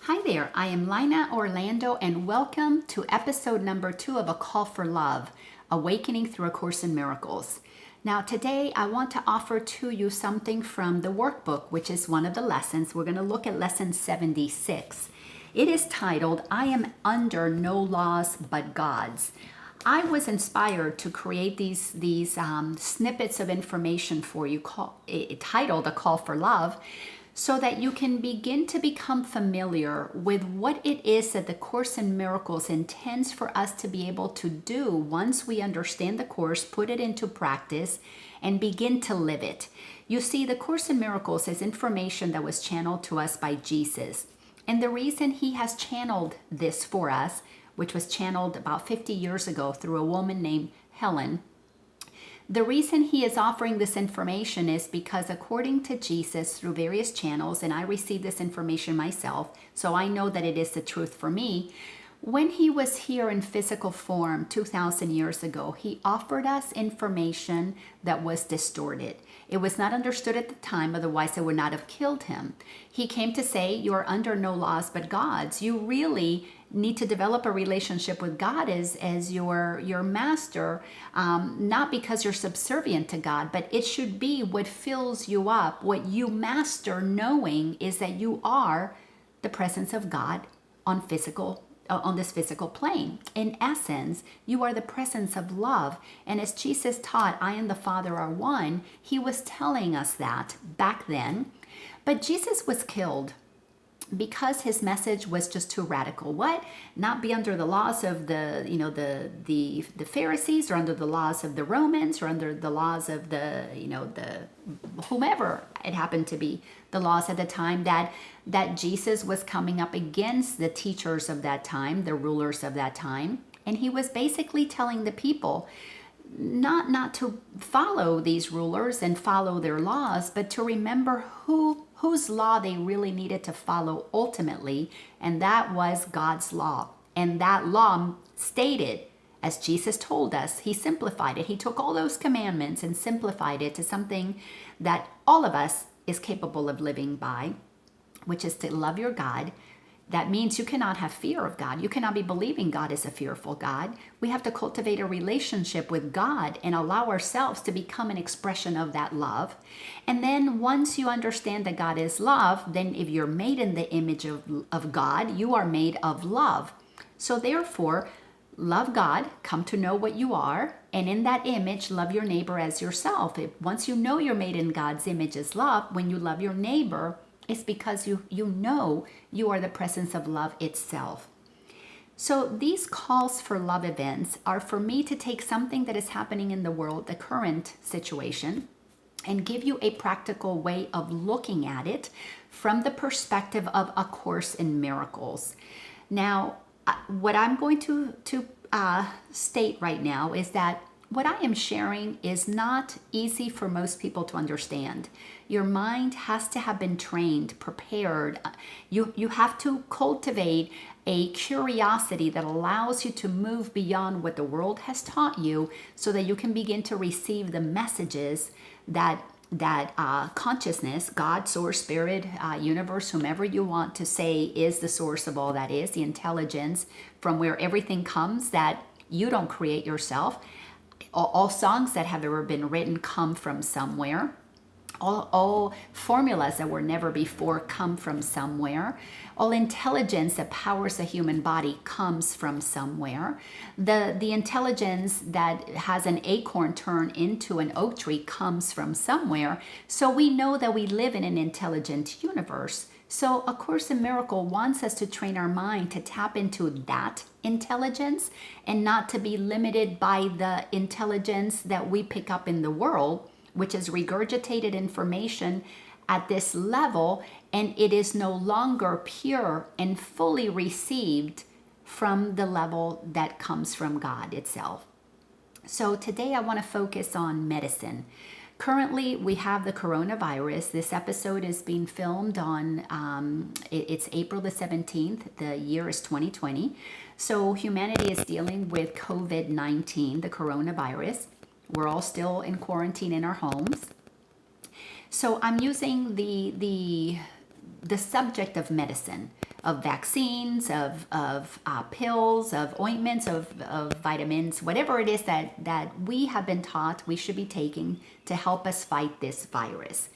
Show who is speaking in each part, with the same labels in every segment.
Speaker 1: Hi there, I am Laina Orlando, and welcome to episode number 2 of A Call for Love, Awakening Through A Course in Miracles. Now, today I want to offer to you something from the workbook, which is one of the lessons. We're going to look at lesson 76. It is titled, I Am Under No Laws But God's. I was inspired to create these snippets of information for you titled A Call for Love, so that you can begin to become familiar with what it is that the Course in Miracles intends for us to be able to do once we understand the Course, put it into practice, and begin to live it. You see, the Course in Miracles is information that was channeled to us by Jesus. And the reason he has channeled this for us, which was channeled about 50 years ago through a woman named Helen, the reason he is offering this information is because according to Jesus through various channels, and I received this information myself, so I know that it is the truth for me, when he was here in physical form 2,000 years ago, he offered us information that was distorted. It was not understood at the time, otherwise it would not have killed him. He came to say, you are under no laws but God's. You really need to develop a relationship with God as your master, not because you're subservient to God, but it should be what fills you up. What you master knowing is that you are the presence of God on this physical plane. In essence, you are the presence of love. And as Jesus taught, I and the Father are one, he was telling us that back then. But Jesus was killed because his message was just too radical. What? Not be under the laws of the Pharisees, or under the laws of the Romans, or under the laws of the whomever it happened to be, the laws at the time, that Jesus was coming up against the teachers of that time, the rulers of that time. And he was basically telling the people not to follow these rulers and follow their laws, but to remember whose law they really needed to follow ultimately, and that was God's law. And that law stated, as Jesus told us, he simplified it. He took all those commandments and simplified it to something that all of us is capable of living by, which is to love your God. That means you cannot have fear of God. You cannot be believing God is a fearful God. We have to cultivate a relationship with God and allow ourselves to become an expression of that love. And then once you understand that God is love, then if you're made in the image of God, you are made of love. So therefore, love God, come to know what you are, and in that image, love your neighbor as yourself. Once you know you're made in God's image as love, when you love your neighbor, it's because you know you are the presence of love itself. So these calls for love events are for me to take something that is happening in the world, the current situation, and give you a practical way of looking at it from the perspective of A Course in Miracles. Now, what I'm going to state right now is that what I am sharing is not easy for most people to understand. Your mind has to have been trained, prepared. You have to cultivate a curiosity that allows you to move beyond what the world has taught you, so that you can begin to receive the messages that consciousness, God, source, spirit, universe, whomever you want to say is the source of all that is, the intelligence from where everything comes that you don't create yourself. All songs that have ever been written come from somewhere. All formulas that were never before come from somewhere. All intelligence that powers the human body comes from somewhere. The intelligence that has an acorn turn into an oak tree comes from somewhere. So we know that we live in an intelligent universe. So A Course in Miracle wants us to train our mind to tap into that intelligence and not to be limited by the intelligence that we pick up in the world, which is regurgitated information at this level, and it is no longer pure and fully received from the level that comes from God itself. So today I want to focus on medicine. Currently, we have the coronavirus. This episode is being filmed on, it's April the 17th. The year is 2020. So humanity is dealing with COVID-19, the coronavirus. We're all still in quarantine in our homes. So I'm using the subject of medicine. of vaccines, of pills, of ointments, of vitamins, whatever it is that we have been taught we should be taking to help us fight this virus.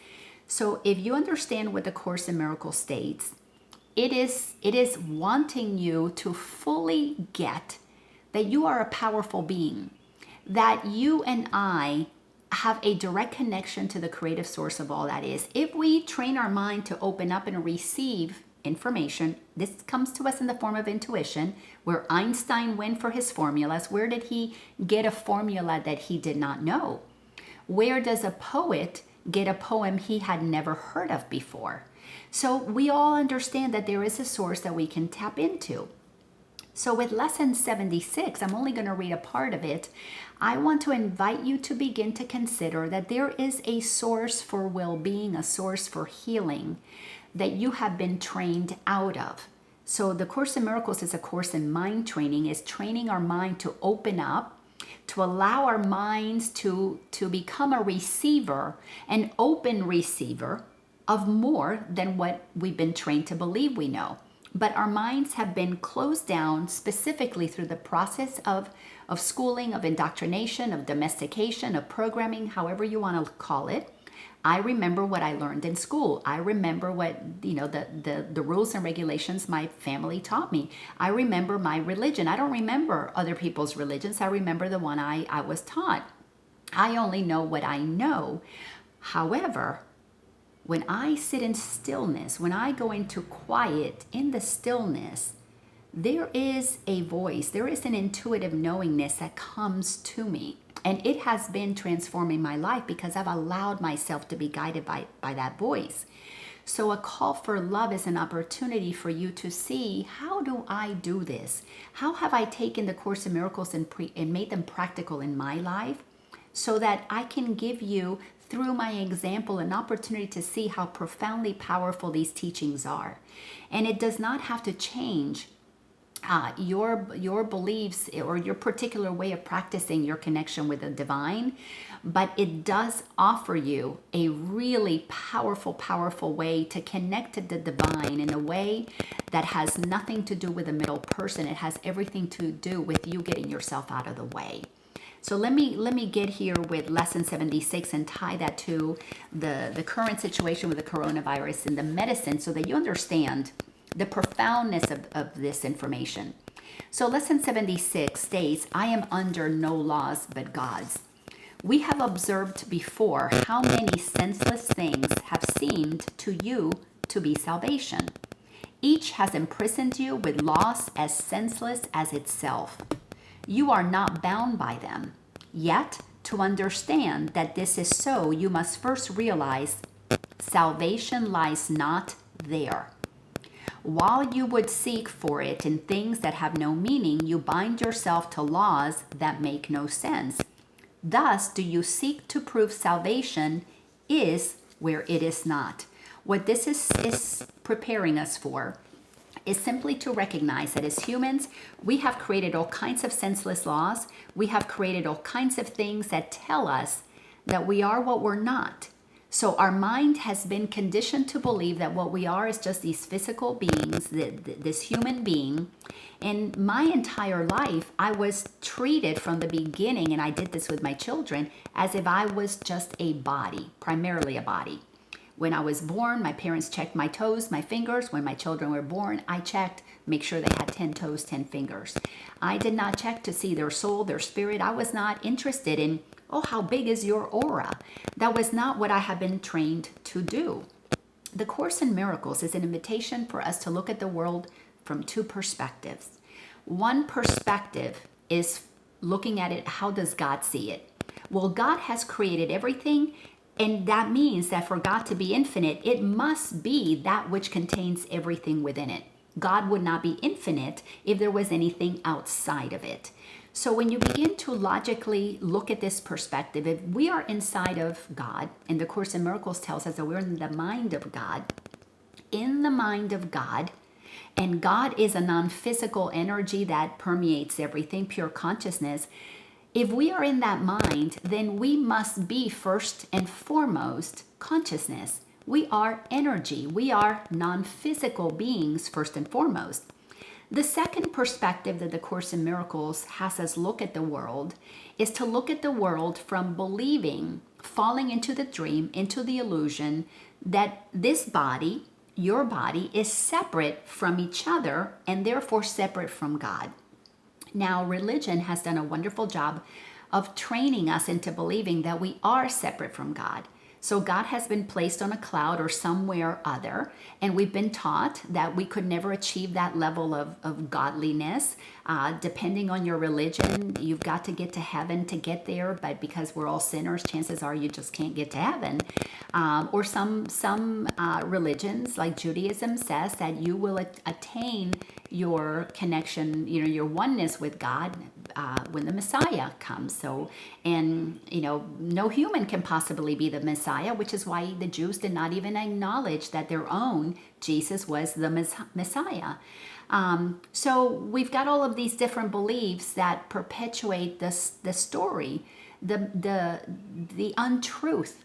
Speaker 1: So if you understand what the Course in Miracles states, it is wanting you to fully get that you are a powerful being, that you and I have a direct connection to the creative source of all that is. If we train our mind to open up and receive information, this comes to us in the form of intuition, where Einstein went for his formulas. Where did he get a formula that he did not know? Where does a poet get a poem he had never heard of before? So we all understand that there is a source that we can tap into. So with lesson 76, I'm only going to read a part of it. I want to invite you to begin to consider that there is a source for well-being, a source for healing that you have been trained out of. So the Course in Miracles is a course in mind training, is training our mind to open up, to allow our minds to become a receiver, an open receiver of more than what we've been trained to believe we know. But our minds have been closed down specifically through the process of schooling, of indoctrination, of domestication, of programming, however you want to call it. I remember what I learned in school. I remember what, the rules and regulations my family taught me. I remember my religion. I don't remember other people's religions. I remember the one I was taught. I only know what I know. However, when I sit in stillness, when I go into quiet in the stillness, there is a voice, there is an intuitive knowingness that comes to me. And it has been transforming my life because I've allowed myself to be guided by that voice. So a call for love is an opportunity for you to see, how do I do this? How have I taken the Course in Miracles and made them practical in my life so that I can give you, through my example, an opportunity to see how profoundly powerful these teachings are. And it does not have to change your beliefs or your particular way of practicing your connection with the divine, but it does offer you a really powerful way to connect to the divine in a way that has nothing to do with the middle person. It has everything to do with you getting yourself out of the way. So let me get here with lesson 76 and tie that to the current situation with the coronavirus and the medicine so that you understand the profoundness of this information. So lesson 76 states, I am under no laws but God's. We have observed before how many senseless things have seemed to you to be salvation. Each has imprisoned you with laws as senseless as itself. You are not bound by them. Yet, to understand that this is so, you must first realize salvation lies not there. While you would seek for it in things that have no meaning, you bind yourself to laws that make no sense. Thus, do you seek to prove salvation is where it is not. What this is preparing us for is simply to recognize that as humans, we have created all kinds of senseless laws. We have created all kinds of things that tell us that we are what we're not. So our mind has been conditioned to believe that what we are is just these physical beings, this human being. And my entire life, I was treated from the beginning, and I did this with my children, as if I was just a body, primarily a body. When I was born, my parents checked my toes, my fingers. When my children were born, I checked, make sure they had 10 toes, 10 fingers. I did not check to see their soul, their spirit. I was not interested in, oh, how big is your aura? That was not what I had been trained to do. The Course in Miracles is an invitation for us to look at the world from two perspectives. One perspective is looking at it, how does God see it? Well, God has created everything, and that means that for God to be infinite, it must be that which contains everything within it. God would not be infinite if there was anything outside of it. So when you begin to logically look at this perspective, if we are inside of God, and the Course in Miracles tells us that we're in the mind of God, and God is a non-physical energy that permeates everything, pure consciousness. If we are in that mind, then we must be first and foremost consciousness. We are energy. We are non-physical beings, first and foremost. The second perspective that the Course in Miracles has us look at the world is to look at the world from believing, falling into the dream, into the illusion that this body, your body, is separate from each other and therefore separate from God. Now, religion has done a wonderful job of training us into believing that we are separate from God. So God has been placed on a cloud or somewhere other, and we've been taught that we could never achieve that level of godliness. Depending on your religion, you've got to get to heaven to get there, but because we're all sinners, chances are you just can't get to heaven. Or some religions, like Judaism, says that you will attain your connection, your oneness with God when the Messiah comes. So, and no human can possibly be the Messiah, which is why the Jews did not even acknowledge that their own Jesus was the Messiah. So we've got all of these different beliefs that perpetuate the story, the untruth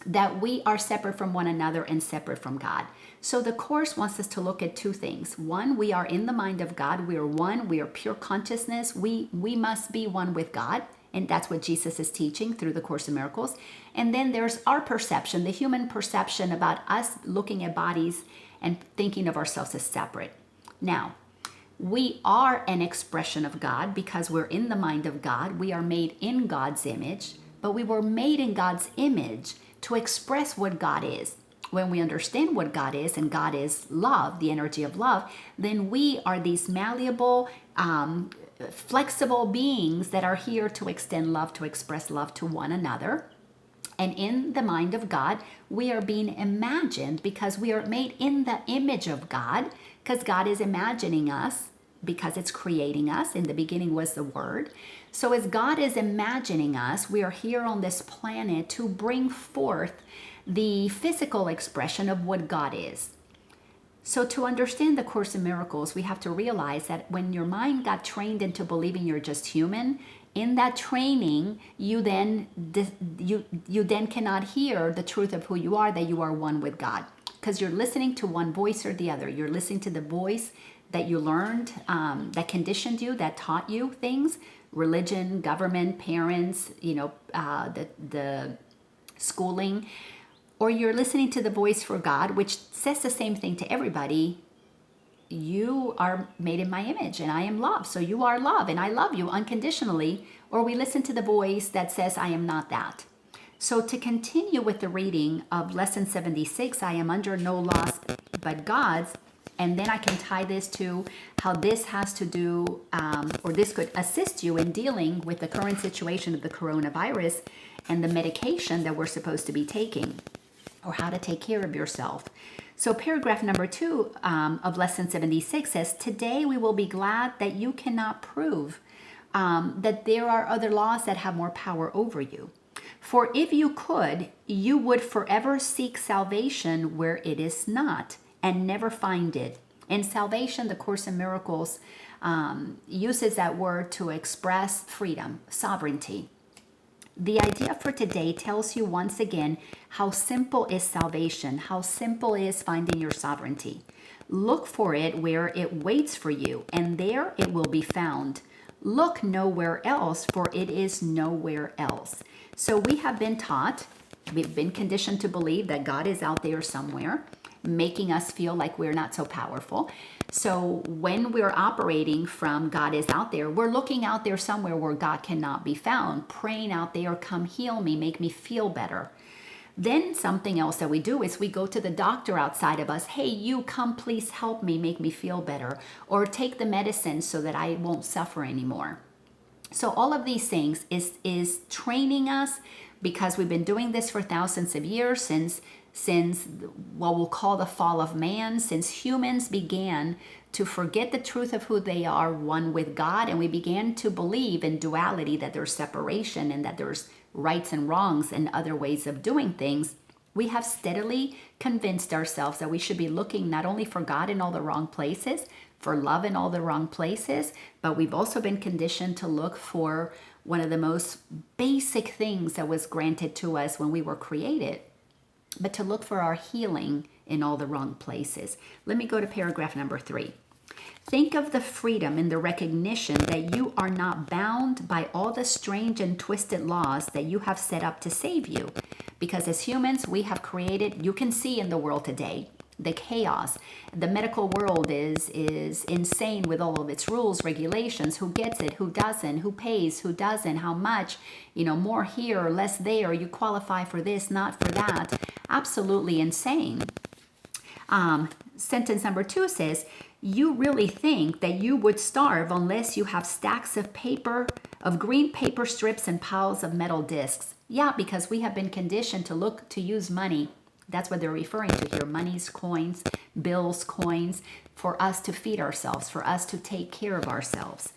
Speaker 1: that we are separate from one another and separate from God. So the Course wants us to look at two things. One, we are in the mind of God. We are one. We are pure consciousness. We must be one with God. And that's what Jesus is teaching through the Course in Miracles. And then there's our perception, the human perception about us looking at bodies and thinking of ourselves as separate. Now, we are an expression of God because we're in the mind of God. We are made in God's image, but we were made in God's image to express what God is. When we understand what God is, and God is love, the energy of love, then we are these malleable, flexible beings that are here to extend love, to express love to one another. And in the mind of God, we are being imagined because we are made in the image of God, because God is imagining us, because it's creating us. In the beginning was the Word. So as God is imagining us, we are here on this planet to bring forth the physical expression of what God is. So to understand the Course in Miracles, we have to realize that when your mind got trained into believing you're just human, in that training, you then cannot hear the truth of who you are, that you are one with God, because you're listening to one voice or the other. You're listening to the voice that you learned, that conditioned you, that taught you things, religion, government, parents, the schooling, or you're listening to the voice for God, which says the same thing to everybody. You are made in my image and I am love. So you are love and I love you unconditionally. Or we listen to the voice that says I am not that. So to continue with the reading of lesson 76, I am under no laws but God's. And then I can tie this to how this has to do, or this could assist you in dealing with the current situation of the coronavirus and the medication that we're supposed to be taking, or how to take care of yourself. So paragraph number 2 of lesson 76 says, today we will be glad that you cannot prove that there are other laws that have more power over you. For if you could, you would forever seek salvation where it is not, and never find it. In salvation, the Course in Miracles uses that word to express freedom, sovereignty. The idea for today tells you once again how simple is salvation, how simple is finding your sovereignty. Look for it where it waits for you, and there it will be found. Look nowhere else, for it is nowhere else. So we have been taught, we've been conditioned to believe that God is out there somewhere, making us feel like we're not so powerful. So when we're operating from God is out there, we're looking out there somewhere where God cannot be found, praying out there, come heal me, make me feel better. Then something else that we do is we go to the doctor outside of us. Hey, you come please help me, make me feel better, or take the medicine so that I won't suffer anymore. So all of these things is training us, because we've been doing this for thousands of years, since what we'll call the fall of man, since humans began to forget the truth of who they are, one with God, and we began to believe in duality, that there's separation and that there's rights and wrongs and other ways of doing things. We have steadily convinced ourselves that we should be looking not only for God in all the wrong places, for love in all the wrong places, but we've also been conditioned to look for one of the most basic things that was granted to us when we were created, but to look for our healing in all the wrong places. Let me go to paragraph number 3. Think of the freedom in the recognition that you are not bound by all the strange and twisted laws that you have set up to save you. Because as humans, we have created, you can see in the world today, the chaos. The medical world is insane with all of its rules, regulations, who gets it, who doesn't, who pays, who doesn't, how much, more here, less there, you qualify for this, not for that. Absolutely insane. Sentence number 2 says, you really think that you would starve unless you have stacks of paper, of green paper strips and piles of metal discs. Yeah, because we have been conditioned to use money. That's what they're referring to here. Monies, coins, bills, coins, for us to feed ourselves, for us to take care of ourselves.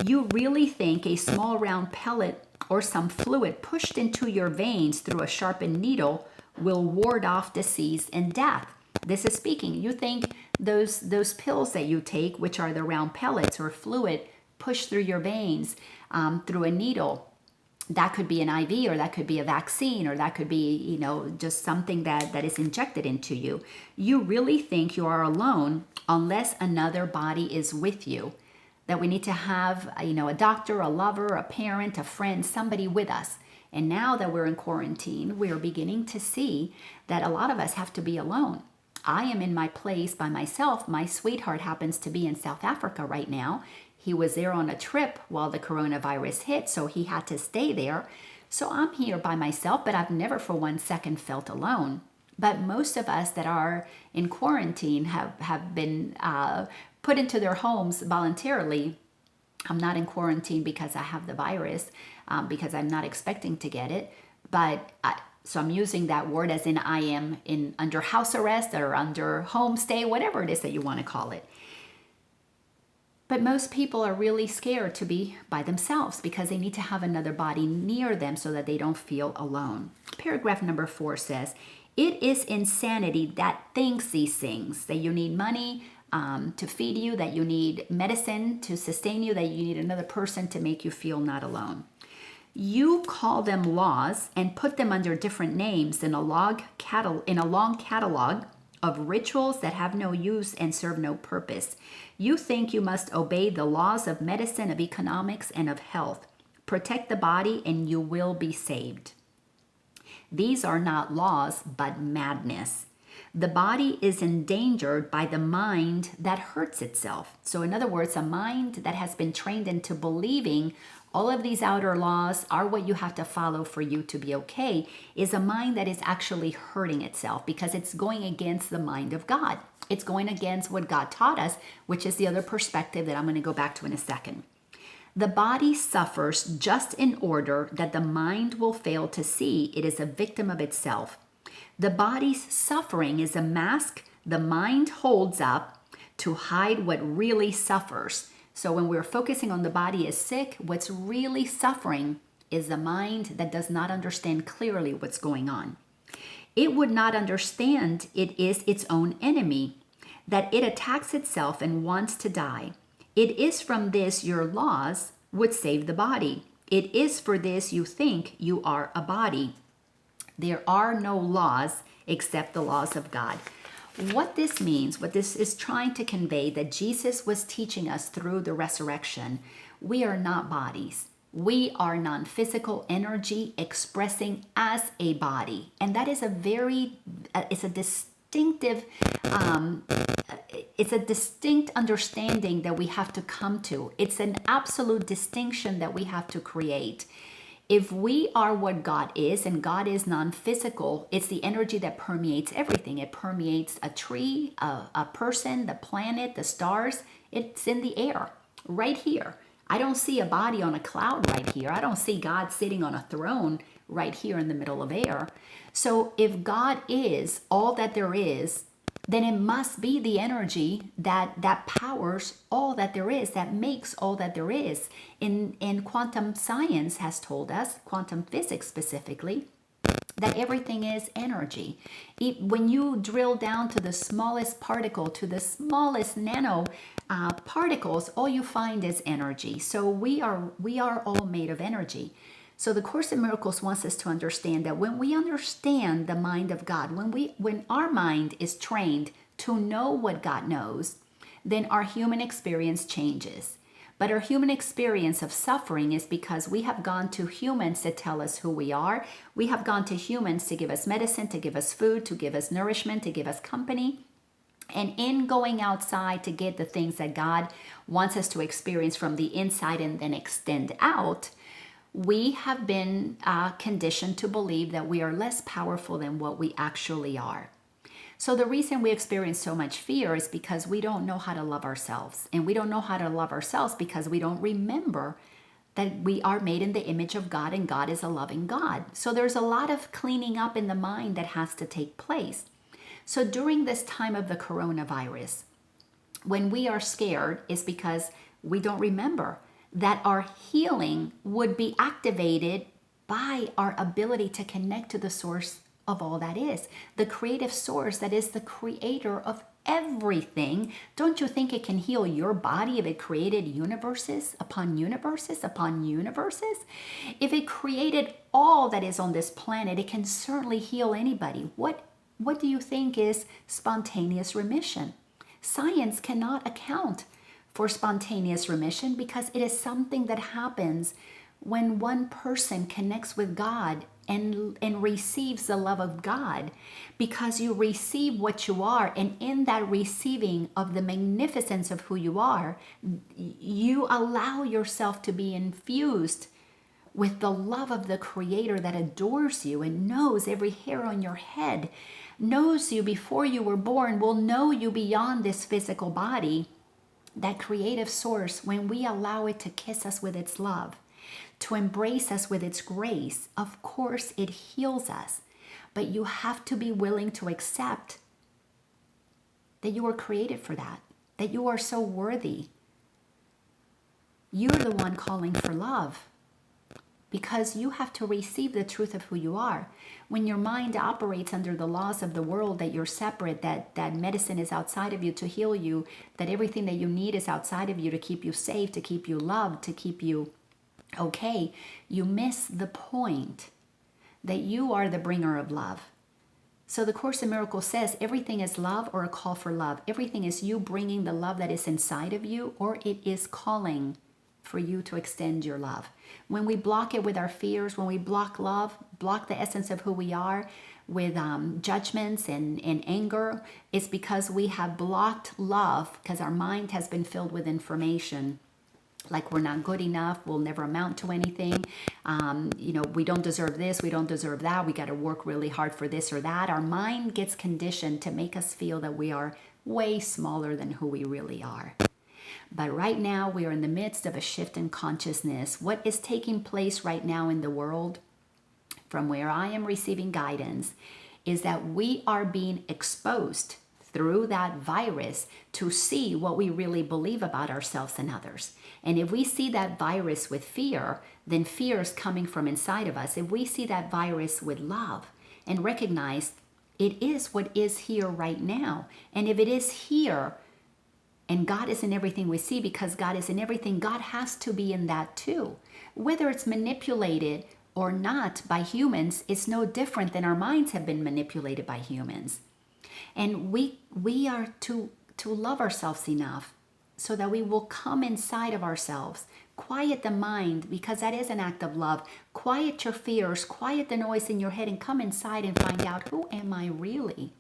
Speaker 1: You really think a small round pellet or some fluid pushed into your veins through a sharpened needle will ward off disease and death. This is speaking. You think those pills that you take, which are the round pellets or fluid pushed through your veins through a needle, that could be an IV, or that could be a vaccine, or that could be, just something that is injected into you. You really think you are alone unless another body is with you. That we need to have, a doctor, a lover, a parent, a friend, somebody with us. And now that we're in quarantine, we're beginning to see that a lot of us have to be alone. I am in my place by myself. My sweetheart happens to be in South Africa right now. He was there on a trip while the coronavirus hit, so he had to stay there. So I'm here by myself, but I've never for 1 second felt alone. But most of us that are in quarantine have been put into their homes voluntarily. I'm not in quarantine because I have the virus, because I'm not expecting to get it. So I'm using that word as in I am under house arrest or under homestay, whatever it is that you want to call it. But most people are really scared to be by themselves because they need to have another body near them so that they don't feel alone. Paragraph number 4 says, it is insanity that thinks these things, that you need money to feed you, that you need medicine to sustain you, that you need another person to make you feel not alone. You call them laws and put them under different names in a long catalog of rituals that have no use and serve no purpose. You think you must obey the laws of medicine, of economics, and of health. Protect the body and you will be saved. These are not laws, but madness. The body is endangered by the mind that hurts itself. So in other words, a mind that has been trained into believing all of these outer laws are what you have to follow for you to be okay is a mind that is actually hurting itself because it's going against the mind of God. It's going against what God taught us, which is the other perspective that I'm going to go back to in a second. The body suffers just in order that the mind will fail to see it is a victim of itself. The body's suffering is a mask the mind holds up to hide what really suffers. So when we're focusing on the body as sick, what's really suffering is the mind that does not understand clearly what's going on. It would not understand it is its own enemy, that it attacks itself and wants to die. It is from this your laws would save the body. It is for this you think you are a body. There are no laws except the laws of God. What this means, what this is trying to convey, that Jesus was teaching us through the resurrection, we are not bodies. We are non-physical energy expressing as a body. And that is it's a distinct understanding that we have to come to. It's an absolute distinction that we have to create. If we are what God is, and God is non-physical, it's the energy that permeates everything. It permeates a tree, a person, the planet, the stars. It's in the air, right here. I don't see a body on a cloud right here. I don't see God sitting on a throne right here in the middle of air. So if God is all that there is, then it must be the energy that powers all that there is, that makes all that there is. In quantum science has told us, quantum physics specifically, that everything is energy. When you drill down to the smallest particle, to the smallest nano particles, all you find is energy. So we are all made of energy. So the Course in Miracles wants us to understand that when we understand the mind of God, when our mind is trained to know what God knows, then our human experience changes. But our human experience of suffering is because we have gone to humans to tell us who we are. We have gone to humans to give us medicine, to give us food, to give us nourishment, to give us company. And in going outside to get the things that God wants us to experience from the inside and then extend out, we have been conditioned to believe that we are less powerful than what we actually are. So the reason we experience so much fear is because we don't know how to love ourselves. And we don't know how to love ourselves because we don't remember that we are made in the image of God and God is a loving God. So there's a lot of cleaning up in the mind that has to take place. So during this time of the coronavirus, when we are scared, is because we don't remember that our healing would be activated by our ability to connect to the source of all that is, the creative source that is the creator of everything. Don't you think it can heal your body if it created universes upon universes upon universes? If it created all that is on this planet, it can certainly heal anybody. What do you think is spontaneous remission? Science cannot account for spontaneous remission because it is something that happens when one person connects with God and receives the love of God, because you receive what you are, and in that receiving of the magnificence of who you are, you allow yourself to be infused with the love of the Creator that adores you and knows every hair on your head, knows you before you were born, will know you beyond this physical body. That creative source, when we allow it to kiss us with its love, to embrace us with its grace, of course it heals us. But you have to be willing to accept that you were created for that you are so worthy. You're the one calling for love, because you have to receive the truth of who you are. When your mind operates under the laws of the world, that you're separate, that medicine is outside of you to heal you, that everything that you need is outside of you to keep you safe, to keep you loved, to keep you okay, you miss the point that you are the bringer of love. So the Course in Miracles says everything is love or a call for love. Everything is you bringing the love that is inside of you, or it is calling for you to extend your love. When we block it with our fears, when we block love, block the essence of who we are with judgments and anger, it's because we have blocked love, because our mind has been filled with information like we're not good enough, we'll never amount to anything, we don't deserve this, we don't deserve that, we got to work really hard for this or that. Our mind gets conditioned to make us feel that we are way smaller than who we really are. But right now, we are in the midst of a shift in consciousness. What is taking place right now in the world, from where I am receiving guidance, is that we are being exposed through that virus to see what we really believe about ourselves and others. And if we see that virus with fear, then fear is coming from inside of us. If we see that virus with love and recognize it is what is here right now, and if it is here, and God is in everything we see, because God is in everything, God has to be in that too. Whether it's manipulated or not by humans, it's no different than our minds have been manipulated by humans. And we are to love ourselves enough so that we will come inside of ourselves, quiet the mind, because that is an act of love. Quiet your fears, quiet the noise in your head, and come inside and find out, who am I really?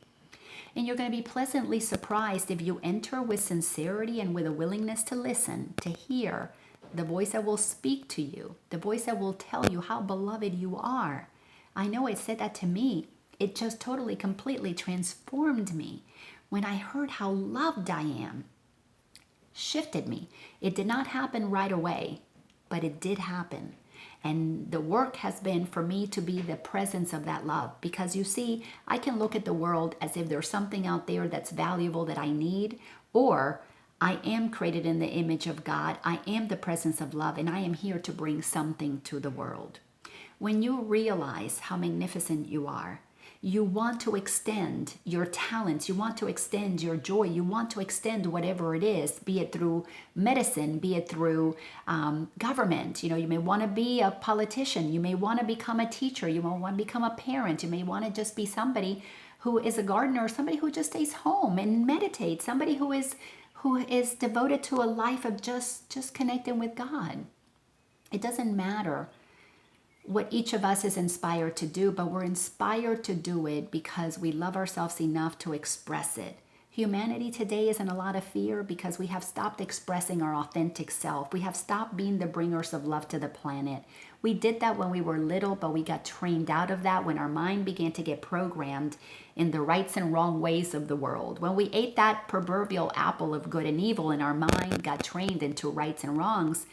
Speaker 1: And you're going to be pleasantly surprised if you enter with sincerity and with a willingness to listen, to hear the voice that will speak to you, the voice that will tell you how beloved you are. I know it said that to me. It just totally, completely transformed me when I heard how loved I am. Shifted me. It did not happen right away, but it did happen. And the work has been for me to be the presence of that love. Because you see, I can look at the world as if there's something out there that's valuable that I need, or I am created in the image of God. I am the presence of love, and I am here to bring something to the world. When you realize how magnificent you are, You want to extend your talents. You want to extend your joy. You want to extend whatever it is, be it through medicine, be it through government. You may want to be a politician. You may want to become a teacher. You may want to become a parent. You may want to just be somebody who is a gardener, somebody who just stays home and meditates, somebody who is devoted to a life of just connecting with God. It doesn't matter what each of us is inspired to do, but we're inspired to do it because we love ourselves enough to express it. Humanity today is in a lot of fear because we have stopped expressing our authentic self. We have stopped being the bringers of love to the planet. We did that when we were little, but we got trained out of that when our mind began to get programmed in the rights and wrong ways of the world. When we ate that proverbial apple of good and evil and our mind got trained into rights and wrongs,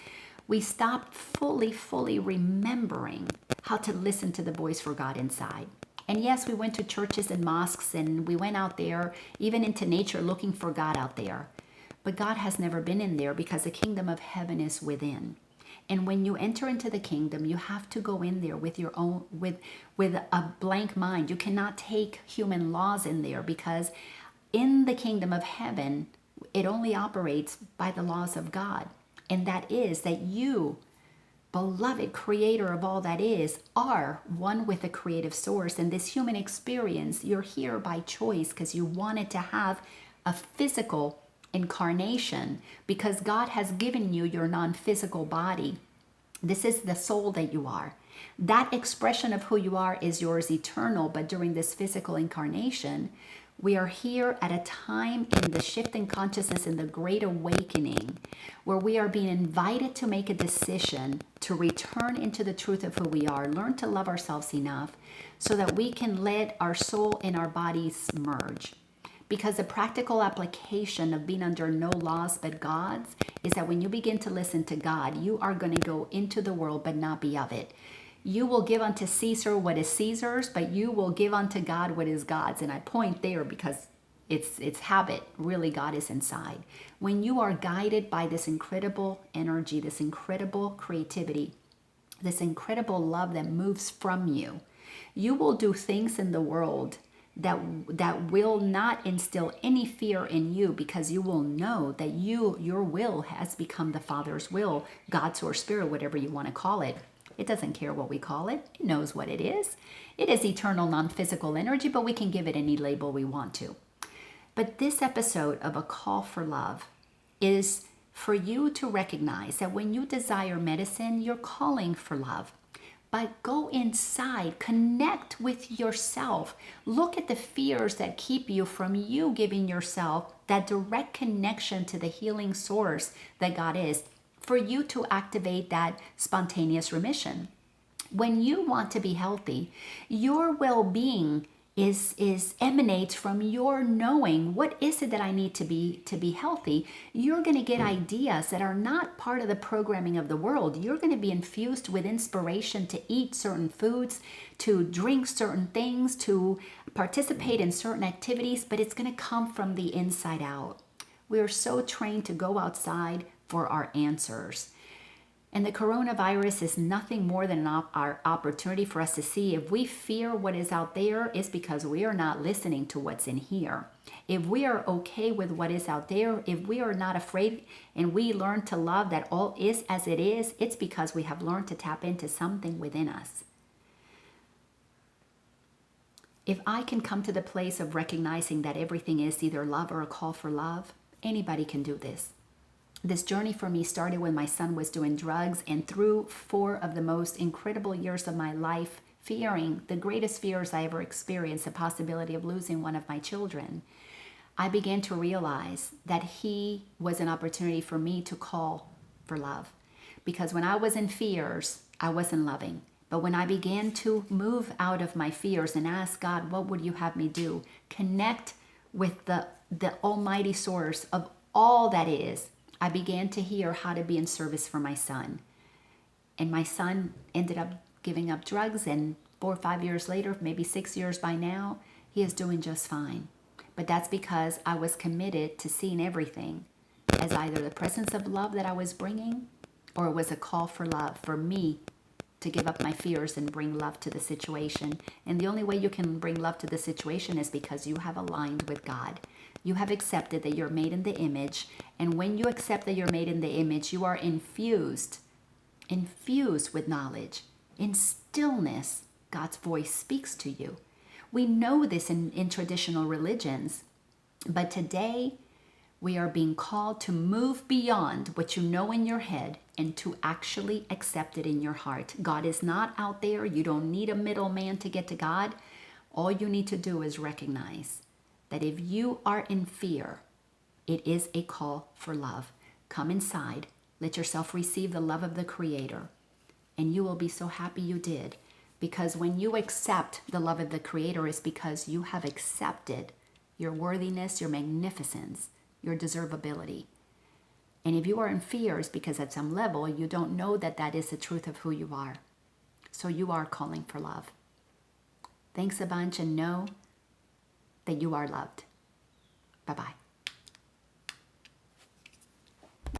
Speaker 1: we stopped fully remembering how to listen to the voice for God inside. And yes, we went to churches and mosques and we went out there, even into nature, looking for God out there. But God has never been in there because the kingdom of heaven is within. And when you enter into the kingdom, you have to go in there with your own, with a blank mind. You cannot take human laws in there because in the kingdom of heaven, it only operates by the laws of God. And that is that you, beloved creator of all that is, are one with the creative source. And this human experience, you're here by choice because you wanted to have a physical incarnation because God has given you your non-physical body. This is the soul that you are. That expression of who you are is yours eternal, but during this physical incarnation, we are here at a time in the shift in consciousness, in the great awakening, where we are being invited to make a decision to return into the truth of who we are, learn to love ourselves enough so that we can let our soul and our bodies merge. Because the practical application of being under no laws but God's is that when you begin to listen to God, you are going to go into the world but not be of it. You will give unto Caesar what is Caesar's, but you will give unto God what is God's. And I point there because it's habit. Really, God is inside. When you are guided by this incredible energy, this incredible creativity, this incredible love that moves from you, you will do things in the world that will not instill any fear in you because you will know that your will has become the Father's will, God's or Spirit, whatever you want to call it. It doesn't care what we call it. It knows what it is. It is eternal, non-physical energy, but we can give it any label we want to. But this episode of A Call for Love is for you to recognize that when you desire medicine, you're calling for love. But go inside, connect with yourself. Look at the fears that keep you from you giving yourself that direct connection to the healing source that God is, for you to activate that spontaneous remission. When you want to be healthy, your well-being emanates from your knowing what is it that I need to be healthy. You're going to get ideas that are not part of the programming of the world. You're going to be infused with inspiration to eat certain foods, to drink certain things, to participate in certain activities, but it's going to come from the inside out. We are so trained to go outside for our answers. And the coronavirus is nothing more than our opportunity for us to see if we fear what is out there, it's because we are not listening to what's in here. If we are okay with what is out there, if we are not afraid and we learn to love that all is as it is, it's because we have learned to tap into something within us. If I can come to the place of recognizing that everything is either love or a call for love, anybody can do this. This journey for me started when my son was doing drugs, and through 4 of the most incredible years of my life, fearing the greatest fears I ever experienced, the possibility of losing one of my children, I began to realize that he was an opportunity for me to call for love. Because when I was in fears, I wasn't loving. But when I began to move out of my fears and ask God, what would you have me do? Connect with the almighty source of all that is, I began to hear how to be in service for my son. And my son ended up giving up drugs, and 4 or 5 years later, maybe 6 years by now, he is doing just fine. But that's because I was committed to seeing everything as either the presence of love that I was bringing, or it was a call for love for me to give up my fears and bring love to the situation. And the only way you can bring love to the situation is because you have aligned with God. You have accepted that you're made in the image. And when you accept that you're made in the image, you are infused with knowledge. In stillness, God's voice speaks to you. We know this in traditional religions, but today we are being called to move beyond what you know in your head and to actually accept it in your heart. God is not out there. You don't need a middleman to get to God. All you need to do is recognize that if you are in fear, it is a call for love. Come inside. Let yourself receive the love of the Creator. And you will be so happy you did. Because when you accept the love of the Creator, it's because you have accepted your worthiness, your magnificence, your deservability. And if you are in fear, it's because at some level you don't know that that is the truth of who you are. So you are calling for love. Thanks a bunch, and know that you are loved. Bye-bye.